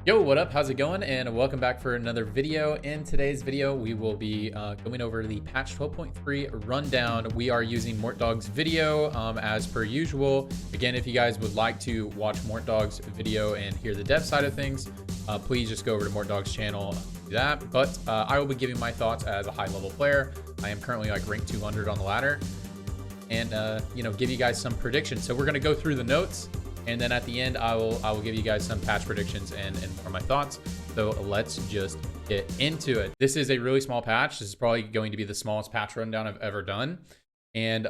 Yo, what up? How's it going? And welcome back for another video. In today's video, we will be going over the patch 12.3 rundown. We are using Mortdog's video as per usual. Again, if you guys would like to watch Mortdog's video and hear the dev side of things, please just go over to Mortdog's channel and do that. But I will be giving my thoughts as a high-level player. I am currently like ranked 200 on the ladder, and give you guys some predictions. So we're gonna go through the notes. And then at the end, I will give you guys some patch predictions and more my thoughts. So let's just get into it. This is a really small patch. This is probably going to be the smallest patch rundown I've ever done. And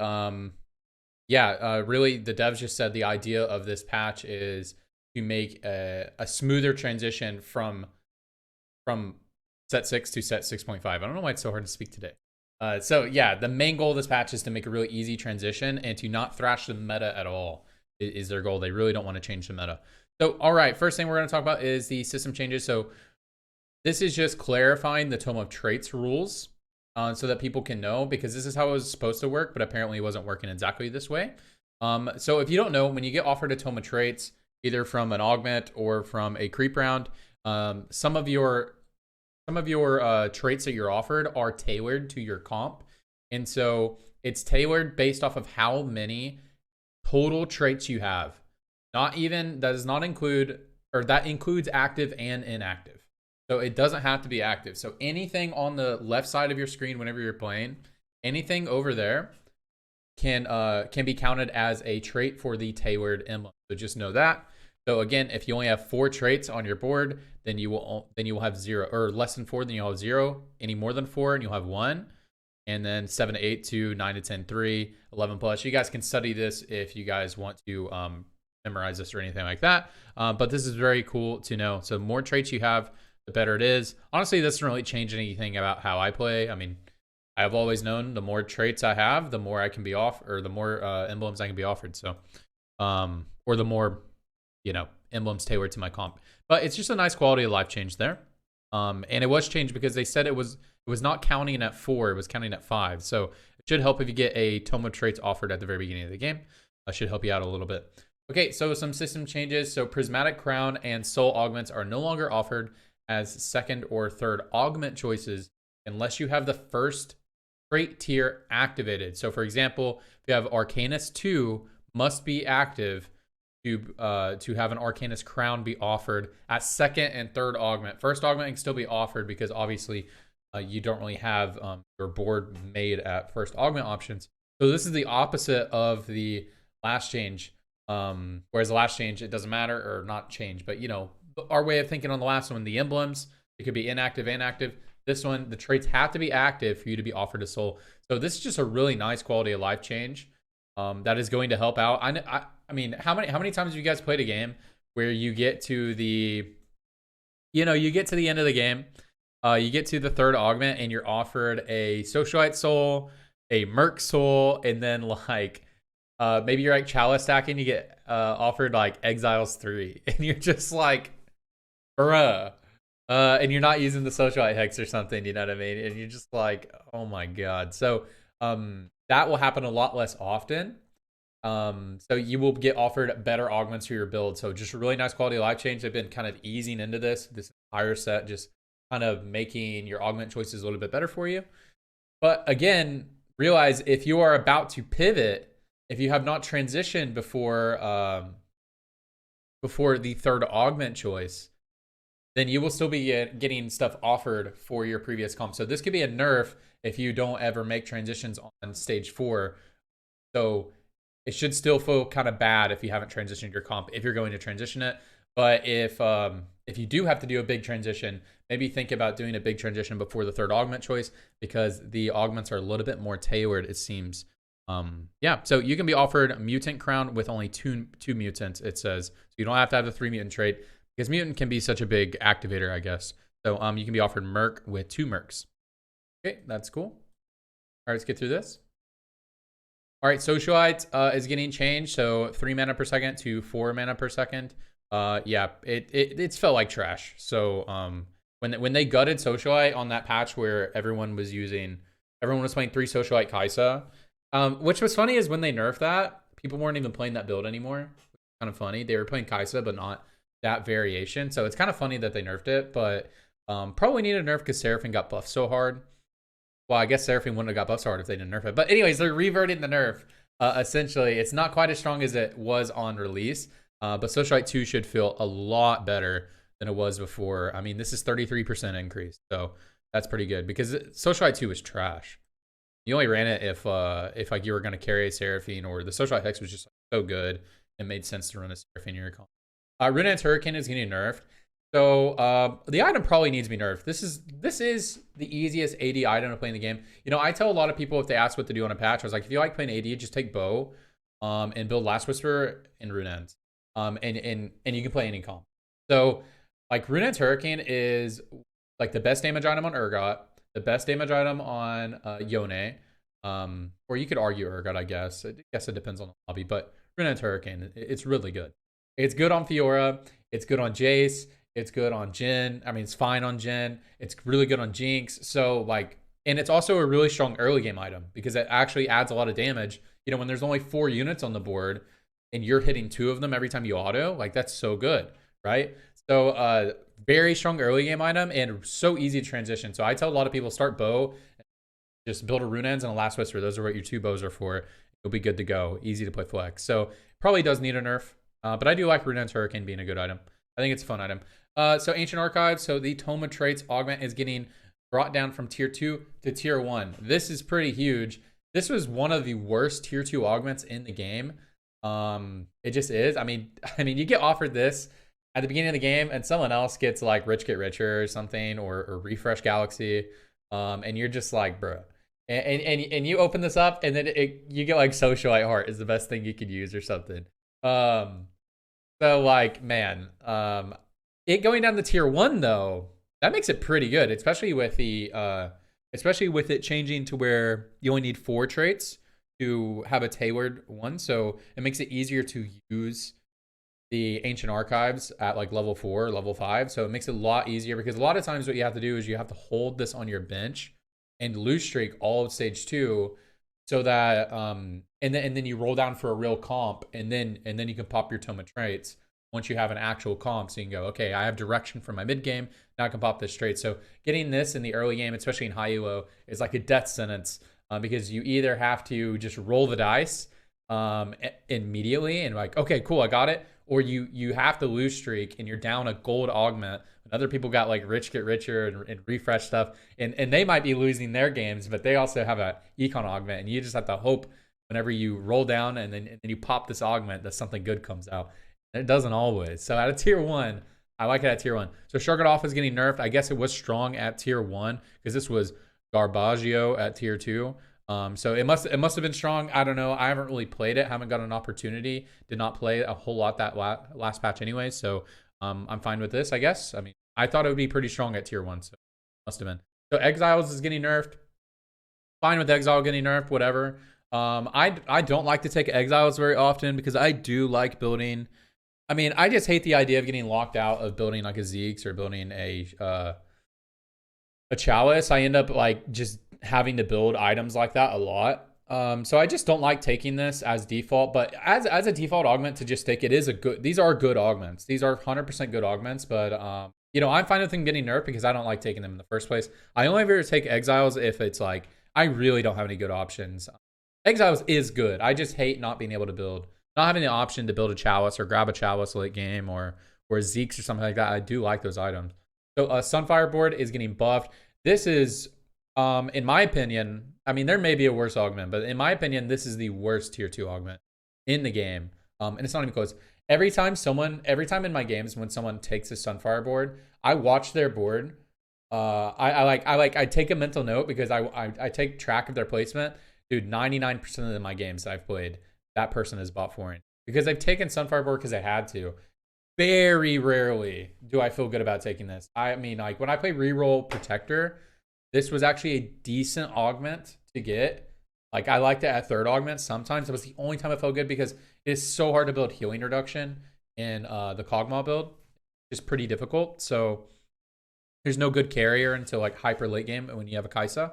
really the devs just said the idea of this patch is to make a smoother transition from set 6 to set 6.5. I don't know why it's so hard to speak today. So yeah, the main goal of this patch is to make a really easy transition and to not thrash the meta at all. Is their goal. They really don't want to change the meta. So, all right, first thing we're going to talk about is the system changes. So this is just clarifying the Tome of Traits rules so that people can know, because this is how it was supposed to work, but apparently it wasn't working exactly this way. So if you don't know, when you get offered a Tome of Traits, either from an augment or from a creep round, some of your traits that you're offered are tailored to your comp. And so it's tailored based off of how many total traits you have. That includes active and inactive. So it doesn't have to be active. So anything on the left side of your screen whenever you're playing, anything over there can be counted as a trait for the tailored emblem. So just know that. So again, if you only have 4 traits on your board, then you will have 0, or less than 4, then you'll have 0. Any more than 4, and you'll have 1. And then 7 to 8, 2, 9 to 10, 3, 11 plus. You guys can study this if you guys want to memorize this or anything like that. But this is very cool to know. So the more traits you have, the better it is. Honestly, this doesn't really change anything about how I play. I mean, I've always known the more traits I have, the more I can be off, or the more emblems I can be offered. So, or the more, emblems tailored to my comp. But it's just a nice quality of life change there. And it was changed because they said it was not counting at 4, it was counting at 5. So it should help if you get a Tome of Traits offered at the very beginning of the game. It should help you out a little bit. Okay, so some system changes. So Prismatic Crown and Soul Augments are no longer offered as second or third augment choices unless you have the first trait tier activated. So for example, if you have Arcanist 2, must be active to have an Arcanist Crown be offered at second and third augment. First augment can still be offered because obviously you don't really have your board made at first augment options. So this is the opposite of the last change. Whereas the last change, it doesn't matter, or not change, but our way of thinking on the last one, the emblems, it could be inactive and active. This one, the traits have to be active for you to be offered a soul. So this is just a really nice quality of life change that is going to help out. I mean, how many times have you guys played a game where you get to the, you get to the end of the game, you get to the third augment and you're offered a Socialite soul, a Merc soul, and then like maybe you're like Chalice stacking, you get offered like Exiles 3, and you're just like, bruh, and you're not using the Socialite hex or something, you know what I mean? And you're just like, oh my god. So that will happen a lot less often. So you will get offered better augments for your build. So just a really nice quality of life change. They've been kind of easing into this entire set, just kind of making your augment choices a little bit better for you. But again, realize if you are about to pivot, if you have not transitioned before the third augment choice, then you will still be getting stuff offered for your previous comp. So this could be a nerf if you don't ever make transitions on stage 4. So it should still feel kind of bad if you haven't transitioned your comp, if you're going to transition it. But if you do have to do a big transition, maybe think about doing a big transition before the third augment choice, because the augments are a little bit more tailored, it seems. So you can be offered Mutant Crown with only two mutants, it says. So you don't have to have the 3 mutant trait, because mutant can be such a big activator, I guess. So you can be offered Merc with 2 Mercs. Okay, that's cool. All right, let's get through this. All right, Socialite is getting changed. So 3 mana per second to 4 mana per second. It's felt like trash. So when they gutted Socialite on that patch where everyone was playing 3 Socialite Kaisa, which was funny is when they nerfed that, people weren't even playing that build anymore. Kind of funny. They were playing Kaisa, but not that variation. So it's kind of funny that they nerfed it, but probably needed a nerf because Seraphine got buffed so hard. Well, I guess Seraphine wouldn't have got buffed so hard if they didn't nerf it. But anyways, they're reverting the nerf. Essentially, it's not quite as strong as it was on release, but Socialite 2 should feel a lot better than it was before. I mean, this is 33% increase, so that's pretty good because Socialite 2 was trash. You only ran it if like you were going to carry a Seraphine, or the Socialite Hex was just so good it made sense to run a Seraphine in your comp. Runedanc's Hurricane is getting nerfed. So the item probably needs to be nerfed. This is the easiest AD item to play in the game. You know, I tell a lot of people if they ask what to do on a patch, I was like, if you like playing AD, just take Bow, and build Last Whisper and Runedanc's. And you can play any comp. So like Runedanc's Hurricane is like the best damage item on Urgot, the best damage item on Yone. Or you could argue Urgot, I guess. I guess it depends on the lobby, but Runedanc's Hurricane, it's really good. It's good on Fiora. It's good on Jace. It's good on Jhin. I mean, it's fine on Jhin. It's really good on Jinx. So like, and it's also a really strong early game item because it actually adds a lot of damage. You know, when there's only 4 units on the board and you're hitting 2 of them every time you auto, like that's so good, right? So very strong early game item and so easy to transition. So I tell a lot of people start Bow, just build a Runedanc's and a Last Whisper. Those are what your 2 bows are for. You'll be good to go. Easy to play flex. So probably does need a nerf, but I do like Runedanc's Hurricane being a good item. I think it's a fun item. So Ancient Archives. So the Tome of Traits augment is getting brought down from tier 2 to tier 1. This is pretty huge. This was one of the worst tier 2 augments in the game. It just is. I mean, you get offered this at the beginning of the game, and someone else gets like Rich Get Richer or something, or Refresh Galaxy, and you're just like, bro. And you open this up, and then you get like Socialite Heart is the best thing you could use or something. So like, man, it going down to tier 1 though, that makes it pretty good, especially with it changing to where you only need 4 traits to have a tailored one. So it makes it easier to use the Ancient Archives at like level 4 or level 5. So it makes it a lot easier because a lot of times what you have to do is you have to hold this on your bench and lose streak all of stage 2, so that and then you roll down for a real comp, and then you can pop your Tome of Traits once you have an actual comp. So you can go, okay, I have direction for my mid game, now I can pop this trait. So getting this in the early game, especially in high elo, is like a death sentence, because you either have to just roll the dice immediately and like, okay, cool, I got it, or you have to lose streak and you're down a gold augment. Other people got like Rich Get Richer and refresh stuff, and they might be losing their games, but they also have a econ augment, and you just have to hope whenever you roll down and then you pop this augment that something good comes out. And it doesn't always. So at a tier 1, I like it at tier 1. So Shark Off is getting nerfed. I guess it was strong at tier 1 because this was Garbaggio at tier 2. So it must have been strong. I don't know. I haven't really played it. Haven't got an opportunity. Did not play a whole lot that last patch anyway. So I'm fine with this, I guess. I mean, I thought it would be pretty strong at tier 1, so must have been. So Exiles is getting nerfed. Fine with Exile getting nerfed, whatever. I don't like to take Exiles very often because I do like building. I mean, I just hate the idea of getting locked out of building like a Zeke's or building a Chalice. I end up like just having to build items like that a lot. So I just don't like taking this as default, but as a default augment to just take it is a good, these are good augments. These are 100% good augments, but you know, I'm fine with them getting nerfed because I don't like taking them in the first place. I only ever take Exiles if it's like, I really don't have any good options. Exiles is good. I just hate not being able to build, not having the option to build a Chalice or grab a Chalice late game or a Zeke's or something like that. I do like those items. So Sunfire board is getting buffed. This is, in my opinion, I mean, there may be a worse augment, but in my opinion, this is the worst tier 2 augment in the game. And it's not even close. Every time in my games when someone takes a Sunfire board, I watch their board. I take a mental note because I take track of their placement. Dude, 99% of my games that I've played, that person is bot foreign because they've taken Sunfire board because they had to. Very rarely do I feel good about taking this. I mean, like when I play Reroll Protector, this was actually a decent augment to get. Like I liked it at 3rd augment. Sometimes it was the only time I felt good because it is so hard to build healing reduction in the Kog'Maw build. It's pretty difficult. So there's no good carrier until like hyper late game when you have a Kaisa.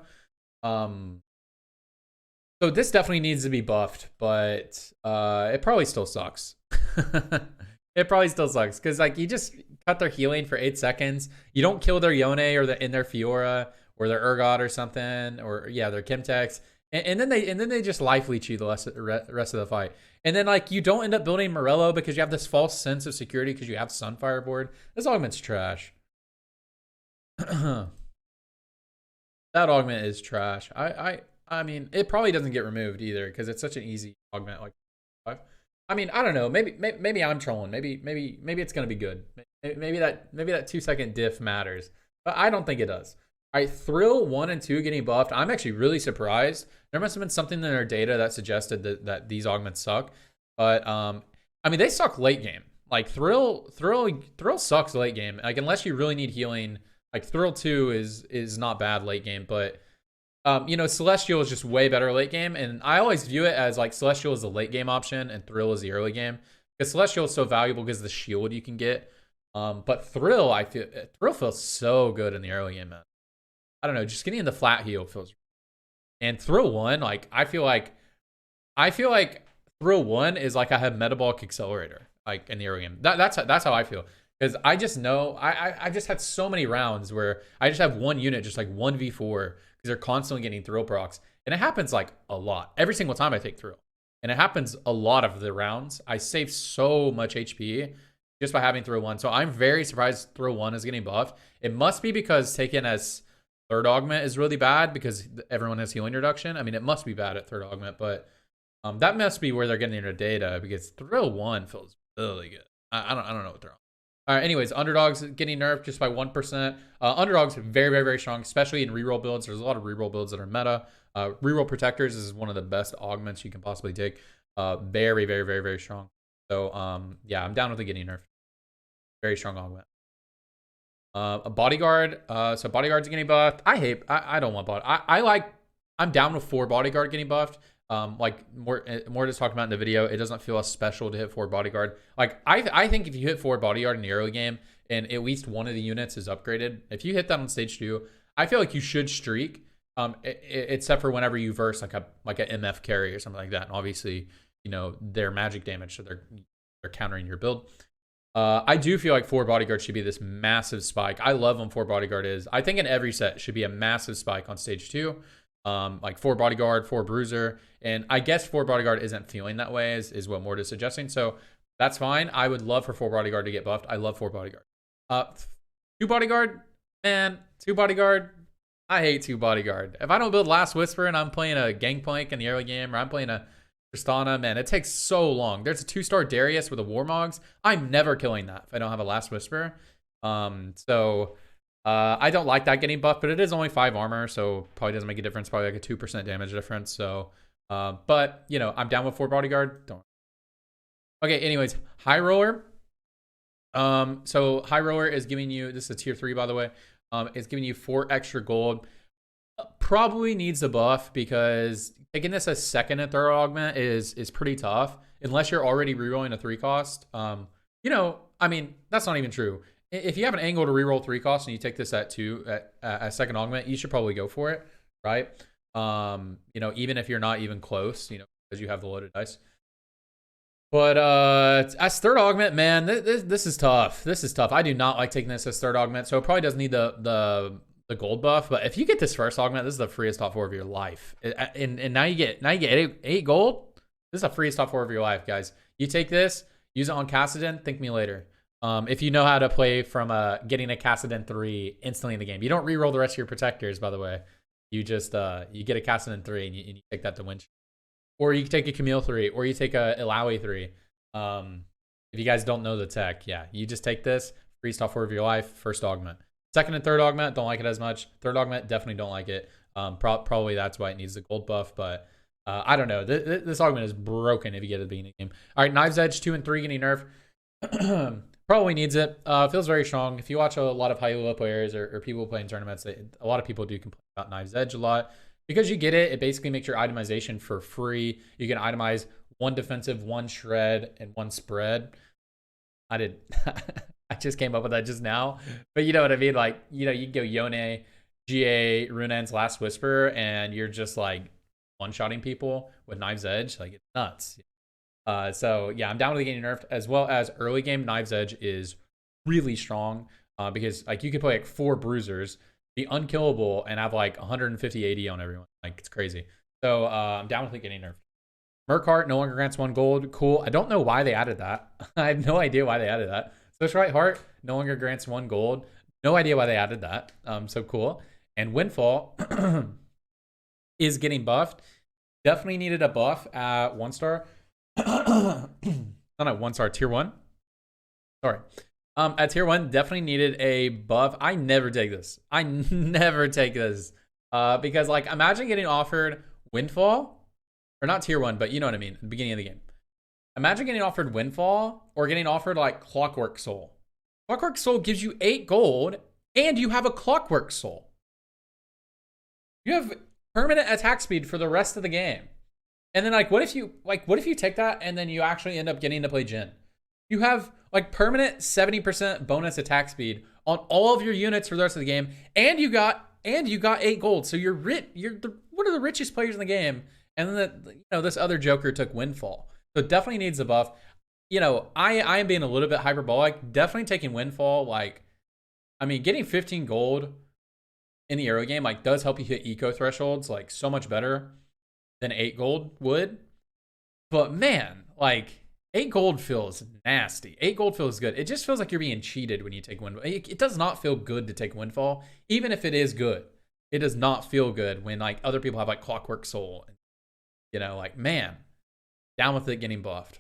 So this definitely needs to be buffed, but it probably still sucks. It probably still sucks because like you just cut their healing for 8 seconds. You don't kill their Yone or in their Fiora or their Urgot or something, or yeah, their Kimtex, and then they just life leech you the rest of the fight. And then like you don't end up building Morello because you have this false sense of security because you have Sunfire board. This augment's trash. That augment is trash. I mean, it probably doesn't get removed either because it's such an easy augment. Like, I mean, I don't know. Maybe I'm trolling. Maybe it's gonna be good. Maybe that 2-second diff matters, but I don't think it does. All right, Thrill 1 and 2 getting buffed. I'm actually really surprised. There must have been something in their data that suggested that these augments suck. But I mean, they suck late game. Like Thrill sucks late game. Like unless you really need healing. Like Thrill 2 is not bad late game, but you know, Celestial is just way better late game, and I always view it as like Celestial is the late game option and Thrill is the early game because Celestial is so valuable because of the shield you can get. But Thrill feels so good in the early game, man. I don't know, just getting the flat heal feels. And Thrill 1, like I feel like Thrill 1 is like I have Metabolic Accelerator like in the early game. That's how I feel. Because I just know I just had so many rounds where I just have one unit just like 1v4 because they're constantly getting Thrill procs. And it happens like a lot. Every single time I take Thrill. And it happens a lot of the rounds. I save so much HP just by having Thrill 1. So I'm very surprised Thrill 1 is getting buffed. It must be because taken as third augment is really bad because everyone has healing reduction. I mean, it must be bad at third augment, but that must be where they're getting their data because Thrill 1 feels really good. I don't know what they're on. All right, anyways, Underdogs getting nerfed just by 1%. Underdogs very, very, very strong, especially in reroll builds. There's a lot of reroll builds that are meta. Reroll Protectors is one of the best augments you can possibly take. Very, very, very, very strong. So, yeah, I'm down with it getting nerfed. Very strong augment. A Bodyguard. So Bodyguard's getting buffed. I don't want Bodyguard. I'm down with 4 Bodyguard getting buffed. Like more just talking about in the video, it doesn't feel as special to hit 4 Bodyguard. Like I think if you hit 4 Bodyguard in the early game and at least one of the units is upgraded, if you hit that on stage 2, I feel like you should streak. Except for whenever you verse like a MF carry or something like that. And obviously, you know, they're magic damage, so they're countering your build. I do feel like 4 Bodyguard should be this massive spike. I love when 4 Bodyguard is. I think in every set should be a massive spike on stage 2. Like 4 Bodyguard, 4 Bruiser. And I guess 4 Bodyguard isn't feeling that way is what Mort is suggesting. So that's fine. I would love for 4 Bodyguard to get buffed. I love 4 Bodyguard. 2 Bodyguard, man, 2 Bodyguard. I hate 2 Bodyguard. If I don't build Last Whisper and I'm playing a Gangplank in the early game, or I'm playing a Tristana, man, it takes so long. There's a 2-star Darius with a Warmogs. I'm never killing that if I don't have a Last Whisper. So I don't like that getting buffed, but it is only 5 armor, so probably doesn't make a difference. Probably like a 2% damage difference. So, but you know, I'm down with 4 Bodyguard. Don't. Okay. Anyways, High Roller. So High Roller is giving you, this is a tier 3, by the way. It's giving you 4 extra gold. Probably needs a buff because taking this as second and third augment is pretty tough unless you're already rerolling a 3 cost. You know, I mean, that's not even true. If you have an angle to reroll 3 costs and you take this at 2 at second augment, you should probably go for it, right? You know, even if you're not even close, you know, because you have the loaded dice. But as third augment, man, this is tough. This is tough. I do not like taking this as third augment, so it probably does need the gold buff. But if you get this first augment, this is the freest top 4 of your life. And now you get 8 gold. This is the freest top 4 of your life, guys. You take this, use it on Kassadin, thank me later. If you know how to play from getting a Kassadin 3 instantly in the game. You don't reroll the rest of your protectors, by the way. You just you get a Kassadin 3 and you take that to win. Or you take a Camille 3, or you take a Ilaoi 3. If you guys don't know the tech, yeah, you just take this, freeze top 4 of your life, first augment. Second and third augment, don't like it as much. Third augment, definitely don't like it. Probably that's why it needs the gold buff, but I don't know. This augment is broken if you get it at the beginning of the game. All right, Knives Edge 2 and 3 getting nerfed. Probably needs it. Feels very strong. If you watch a lot of high elo players or people playing tournaments, a lot of people do complain about Knives Edge a lot. Because you get it, it basically makes your itemization for free. You can itemize 1 defensive, 1 shred, and 1 spread. I just came up with that just now. But you know what I mean? Like, you know, you can go Yone, GA, Runen's Last Whisper, and you're just like one-shotting people with Knives Edge. Like, it's nuts. So yeah, I'm down with it getting nerfed, as well as early game Knife's Edge is really strong, because like you could play like 4 bruisers, be unkillable, and have like 150 AD on everyone. Like it's crazy. So I'm down with it getting nerfed. Merc no longer grants 1 gold. Cool. I don't know why they added that. I have no idea why they added that. Switch right heart no longer grants 1 gold. No idea why they added that. So cool. And Windfall is getting buffed. Definitely needed a buff at 1 star. Not at 1 star, tier 1. Sorry. At tier 1, definitely needed a buff. I never take this. I never take this. Because like imagine getting offered Windfall. Or not tier 1, but you know what I mean. At the beginning of the game. Imagine getting offered Windfall or getting offered like Clockwork Soul. Clockwork Soul gives you 8 gold and you have a Clockwork Soul. You have permanent attack speed for the rest of the game. And then like what if you take that and then you actually end up getting to play Jhin? You have like permanent 70% bonus attack speed on all of your units for the rest of the game, and you got 8 gold. So you're rich. You're one of the richest players in the game. And then this other Joker took Windfall. So it definitely needs a buff. I am being a little bit hyperbolic. Definitely taking Windfall. Like, I mean, getting 15 gold in the early game like does help you hit eco thresholds like so much better than 8 gold would. But man, like 8 gold feels nasty. 8 gold feels good. It just feels like you're being cheated when you take Windfall. It does not feel good to take Windfall, even if it is good. It does not feel good when like other people have like Clockwork Soul. Like, man, down with it getting buffed.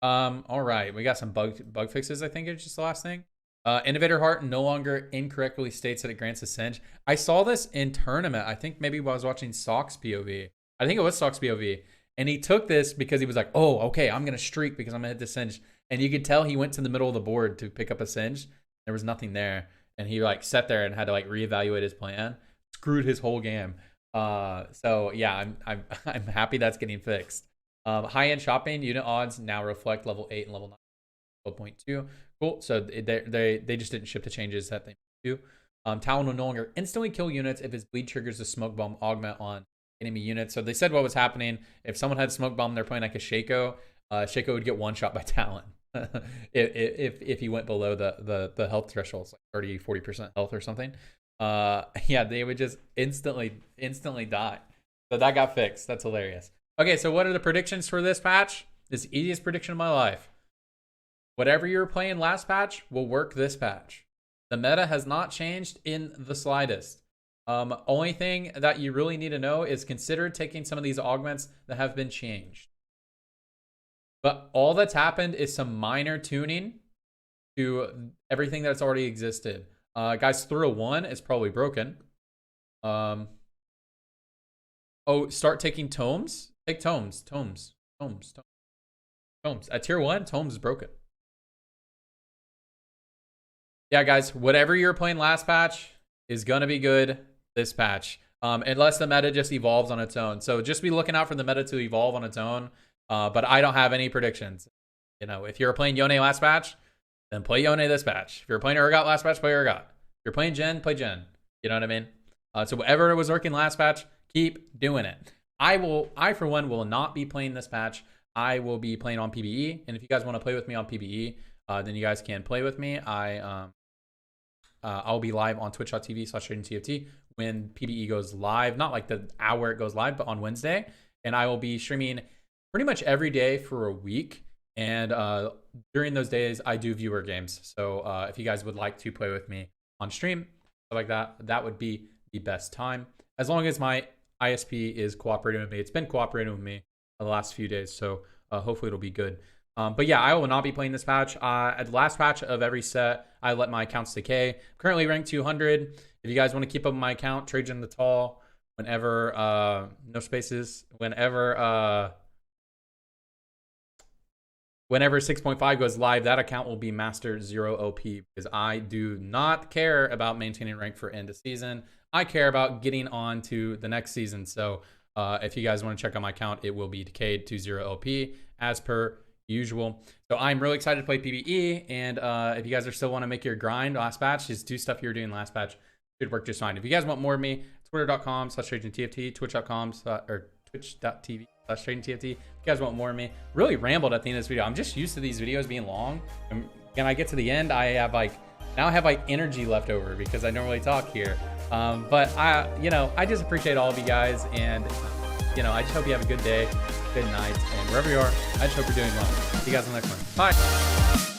All right, we got some bug fixes. I think it's just the last thing. Innovator Heart no longer incorrectly states that it grants a Singe. I saw this in tournament. I think maybe while I was watching Sock's POV. I think it was Sock's POV. And he took this because he was like, oh, okay, I'm going to streak because I'm going to hit the Singe. And you could tell he went to the middle of the board to pick up a Singe. There was nothing there. And he like sat there and had to like reevaluate his plan. Screwed his whole game. So yeah, I'm happy that's getting fixed. High-end shopping unit odds now reflect level 8 and level 9, 12.2. Cool. So they just didn't ship the changes that they do. Talon will no longer instantly kill units if his bleed triggers a smoke bomb augment on enemy units. So they said what was happening. If someone had smoke bomb, they're playing like a Shaco. Shaco would get one shot by Talon if he went below the health thresholds, like 30-40% health or something. Yeah, they would just instantly die. So that got fixed. That's hilarious. Okay, so what are the predictions for this patch? This is the easiest prediction of my life. Whatever you were playing last patch will work this patch. The meta has not changed in the slightest. Only thing that you really need to know is consider taking some of these augments that have been changed. But all that's happened is some minor tuning to everything that's already existed. Guys, through a 1 is probably broken. Oh, start taking tomes. Take tomes. Tomes. At tier 1, tomes is broken. Yeah, guys, whatever you were playing last patch is gonna be good this patch. Unless the meta just evolves on its own. So just be looking out for the meta to evolve on its own. But I don't have any predictions. If you were playing Yone last patch, then play Yone this patch. If you're playing Urgot last patch, play Urgot. If you're playing Jhin, play Jhin. You know what I mean? So whatever was working last patch, keep doing it. I for one will not be playing this patch. I will be playing on PBE, and if you guys want to play with me on PBE, then you guys can play with me. I'll be live on twitch.tv/TradingTFT when PBE goes live. Not like the hour it goes live, but on Wednesday. And I will be streaming pretty much every day for a week. And during those days, I do viewer games. So if you guys would like to play with me on stream, stuff like that, that would be the best time. As long as my ISP is cooperating with me. It's been cooperating with me the last few days. So hopefully it'll be good. But yeah, I will not be playing this patch. At the last patch of every set, I let my accounts decay. Currently ranked 200. If you guys want to keep up my account, Trajan the Tall, whenever, no spaces, whenever 6.5 goes live, that account will be Master 0 OP because I do not care about maintaining rank for end of season. I care about getting on to the next season. So if you guys want to check out my account, it will be decayed to 0 OP as per usual. So I'm really excited to play PBE. And if you guys are still want to make your grind last patch, just do stuff you were doing last patch. Should work just fine. If you guys want more of me, twitter.com/TradingTFT, twitch.com or twitch.tv trading TFT. If you guys want more of me, really rambled at the end of this video. I'm just used to these videos being long. And when I get to the end, I have like energy left over because I normally talk here. But I just appreciate all of you guys, and I just hope you have a good day, good night, and wherever you are, I just hope you're doing well. See you guys on the next one. Bye.